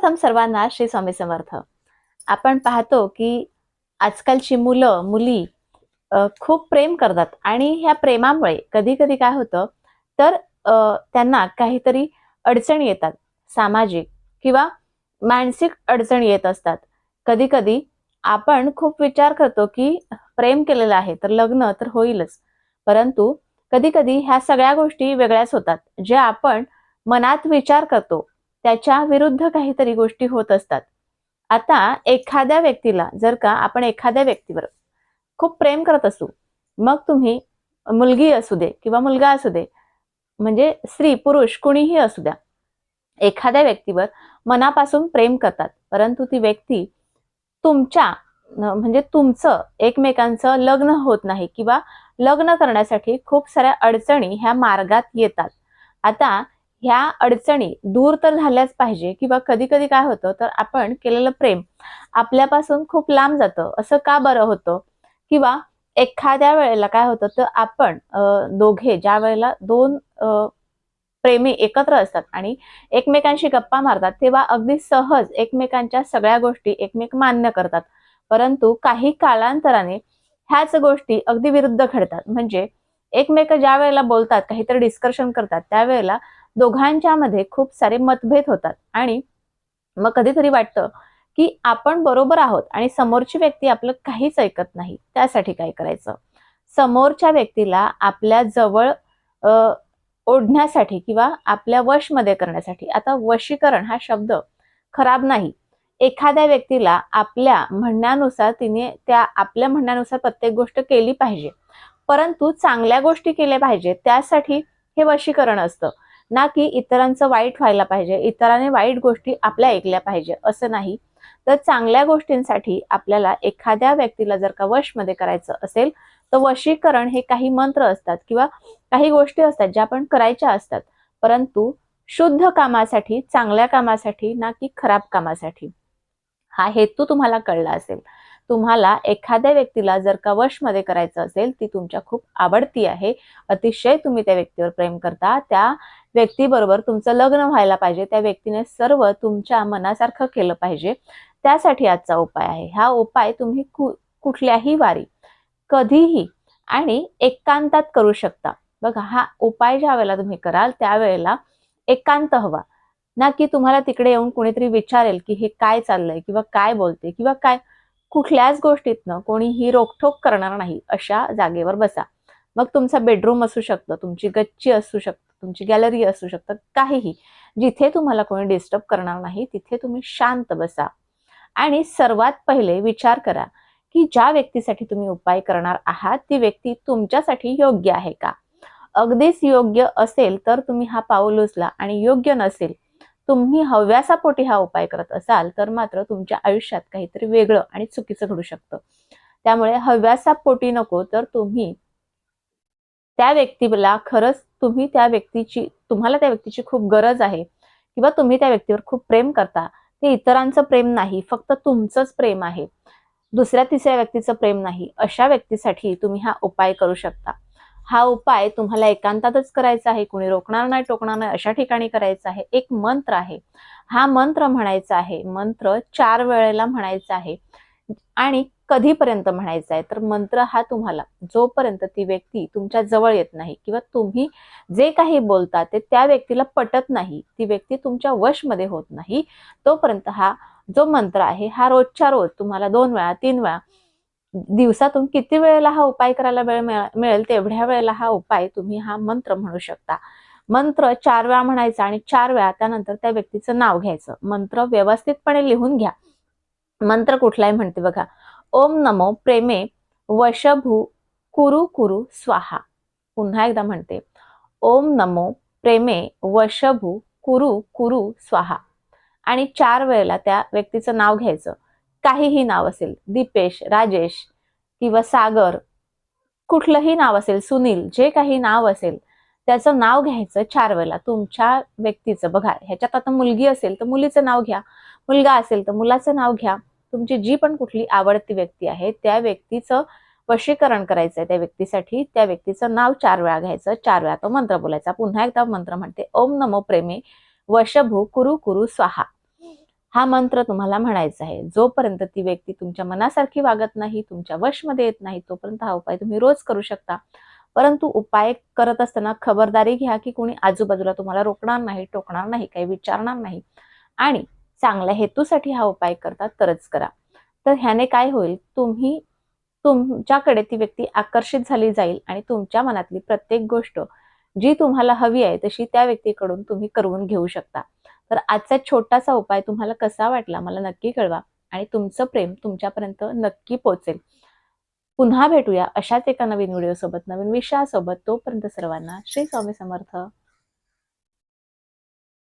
सर्वप्रथम सर्वांना श्री स्वामी समर्थ. आपण पाहतो की आजकालची मुलं मुली खूप प्रेम करतात आणि ह्या प्रेमामुळे कधी कधी काय होतं तर त्यांना काहीतरी अडचणी येतात, सामाजिक किंवा मानसिक अडचणी येत असतात. कधी कधी आपण खूप विचार करतो की प्रेम केलेलं आहे तर लग्न तर होईलच, परंतु कधी कधी ह्या सगळ्या गोष्टी वेगळ्याच होतात. जे आपण मनात विचार करतो त्याच्या विरुद्ध काहीतरी गोष्टी होत असतात. आता एखाद्या व्यक्तीला जर का आपण एखाद्या व्यक्तीवर खूप प्रेम करत असू, मग तुम्ही मुलगी असू दे किंवा मुलगा असू दे, म्हणजे स्त्री पुरुष कुणीही असू द्या, एखाद्या व्यक्तीवर मनापासून प्रेम करतात, परंतु ती व्यक्ती तुमच्या म्हणजे तुमचं एकमेकांचं लग्न होत नाही किंवा लग्न करण्यासाठी खूप साऱ्या अडचणी ह्या मार्गात येतात. आता ह्या अडचणी दूर तर झाल्याच पाहिजे, किंवा कधी कधी काय होतं तर आपण केलेलं प्रेम आपल्यापासून खूप लांब जातं. असं का बरं होतं? किंवा एखाद्या वेळेला काय होतं तर आपण दोघे ज्या वेळेला दोन प्रेमी एकत्र असतात आणि एकमेकांशी गप्पा मारतात, तेव्हा अगदी सहज एकमेकांच्या सगळ्या गोष्टी एकमेक मान्य करतात. परंतु काही कालांतराने ह्याच गोष्टी अगदी विरुद्ध घडतात. म्हणजे एकमेक ज्या वेळेला बोलतात, काहीतरी डिस्कशन करतात, त्यावेळेला दोघांच्या मध्ये खूप सारे मतभेद होतात आणि मग कधीतरी वाटतं की आपण बरोबर आहोत आणि समोरची व्यक्ती आपलं काहीच ऐकत नाही. त्यासाठी काय करायचं? समोरच्या व्यक्तीला आपल्या जवळ ओढण्यासाठी किंवा आपल्या वशमध्ये करण्यासाठी, आता वशीकरण हा शब्द खराब नाही. एखाद्या व्यक्तीला आपल्या म्हणण्यानुसार तिने त्या आपल्या म्हणण्यानुसार प्रत्येक गोष्ट केली पाहिजे, परंतु चांगल्या गोष्टी केल्या पाहिजे, त्यासाठी हे वशीकरण असतं. ना की इतरांचं वाईट व्हायला पाहिजे, इतरांनी वाईट गोष्टी आपल्या ऐकल्या पाहिजे असं नाही. तर चांगल्या गोष्टींसाठी आपल्याला एखाद्या व्यक्तीला जर का वशमध्ये करायचं असेल तर वशीकरण हे काही मंत्र असतात किंवा काही गोष्टी असतात ज्या आपण करायच्या असतात, परंतु शुद्ध कामासाठी, चांगल्या कामासाठी, ना की खराब कामासाठी. हा हेतू तुम्हाला कळला असेल. तुम्हाला एखाद्या व्यक्तीला जर का वशमध्ये करायचं असेल, ती तुमच्या खूप आवडती आहे, अतिशय तुम्ही त्या व्यक्तीवर प्रेम करता, त्या व्यक्तीबरोबर तुमचं लग्न व्हायला पाहिजे, त्या व्यक्तीने सर्व तुमच्या मनासारखं केलं पाहिजे, त्यासाठी आजचा उपाय आहे. हा उपाय तुम्ही कुठल्याही वारी, कधीही आणि एकांतात करू शकता. बघा, हा उपाय ज्या वेळेला तुम्ही कराल त्यावेळेला एकांत हवा, ना की तुम्हाला तिकडे येऊन कोणीतरी विचारेल की हे काय चाललंय किंवा काय बोलते किंवा काय. कुठल्याच गोष्टीतनं कोणीही रोकठोक करणार नाही अशा जागेवर बसा. मग तुमचा बेडरूम असू शकतं, तुमची गच्ची असू शकतं, तुमची गॅलरी असू शकतं, काहीही जिथे तुम्हाला कोणी डिस्टर्ब करणार नाही तिथे तुम्ही शांत बसा. आणि सर्वात पहिले विचार करा की ज्या व्यक्तीसाठी तुम्ही उपाय करणार आहात ती व्यक्ती तुमच्यासाठी योग्य आहे का. अगदीच योग्य असेल तर तुम्ही हा पाऊल उचला, आणि योग्य नसेल, तुम्ही हव्यासापोटी हा उपाय करत असाल, तर मात्र तुमच्या आयुष्यात काहीतरी वेगळं आणि चुकीचं घडू शकतं. त्यामुळे हव्यासापोटी नको, तर तुम्ही त्या व्यक्तीला खरंच तुम्हाला त्या व्यक्तीची खूप गरज आहे किंवा तुम्ही त्या व्यक्तीवर खूप प्रेम करता, ते इतरांचं प्रेम नाही, फक्त तुमचंच प्रेम आहे, दुसऱ्या तिसऱ्या व्यक्तीचं प्रेम नाही, अशा व्यक्तीसाठी तुम्ही हा उपाय करू शकता. हा उपाय तुम्हाला एकांतातच करायचा आहे, कोणी रोकणार नाही टोकणार नाही अशा ठिकाणी करायचा आहे. एक मंत्र आहे, हा मंत्र म्हणायचा आहे. मंत्र 4 वेळेला म्हणायचा आहे. आणि कधीपर्यंत म्हणायचा आहे तर मंत्र हा तुम्हाला जोपर्यंत ती व्यक्ती तुमच्या जवळ येत नाही किंवा तुम्ही जे काही बोलता ते त्या व्यक्तीला पटत नाही, ती व्यक्ती तुमच्या वशमध्ये होत नाही, तोपर्यंत हा जो मंत्र आहे हा रोजच्या रोज तुम्हाला 2 वेळा 3 वेळा, दिवसातून किती वेळेला हा उपाय करायला वेळ मिळेल तेवढ्या वेळेला हा उपाय तुम्ही हा मंत्र म्हणू शकता. मंत्र 4 वेळा म्हणायचा आणि 4 वेळा त्यानंतर त्या व्यक्तीचं नाव घ्यायचं. मंत्र व्यवस्थितपणे लिहून घ्या. मंत्र कुठलाही म्हणते बघा, ओम नमो प्रेमे वशभू कुरु कुरु स्वाहा. पुन्हा एकदा म्हणते, ओम नमो प्रेमे वशभू कुरु कुरु स्वाहा. आणि 4 वेळेला त्या व्यक्तीचं नाव घ्यायचं. काहीही नाव असेल, दीपेश, राजेश किंवा सागर, कुठलंही नाव असेल, सुनील, जे काही नाव असेल त्याचं नाव घ्यायचं 4 वेळेला तुमच्या व्यक्तीचं. बघा, ह्याच्यात आता मुलगी असेल तर मुलीचं नाव घ्या, मुलगा असेल तर मुलाचं नाव घ्या. तुमची जी पण कुठली आवडती व्यक्ती आहे त्या व्यक्तीचं वशीकरण करायचंय. त्या व्यक्तीसाठी त्या व्यक्तीचं नाव 4 वेळा घ्यायचं, 4 वेळा तो मंत्र बोलायचा. पुन्हा एकदा मंत्र म्हणते, ओम नमो प्रेमे वशभू कुरु कुरु स्वाहा. हा मंत्र तुम्हाला म्हणायचा आहे. जोपर्यंत ती व्यक्ती तुमच्या मनासारखी वागत नाही, तुमच्या वशमध्ये येत नाही, तोपर्यंत हा उपाय तुम्ही रोज करू शकता. परंतु उपाय करत असताना खबरदारी घ्या की कोणी आजूबाजूला तुम्हाला रोखणार नाही, टोकणार नाही, काही विचारणार नाही आणि चांगल्या हेतूसाठी हा उपाय करता तरच करा. तर ह्याने काय होईल, तुमच्याकडे ती व्यक्ती आकर्षित झाली जाईल आणि तुमच्या मनातली प्रत्येक गोष्ट जी तुम्हाला हवी आहे तशी त्या व्यक्तीकडून तुम्ही करवून घेऊ शकता. तर आजचा छोटासा उपाय तुम्हाला कसा वाटला मला नक्की कळवा आणि तुमचं प्रेम तुमच्यापर्यंत नक्की पोहोचेल. पुन्हा भेटूया अशाच एका नवीन व्हिडिओ सोबत, नवीन विषयासोबत. तोपर्यंत सर्वांना श्री स्वामी समर्थ.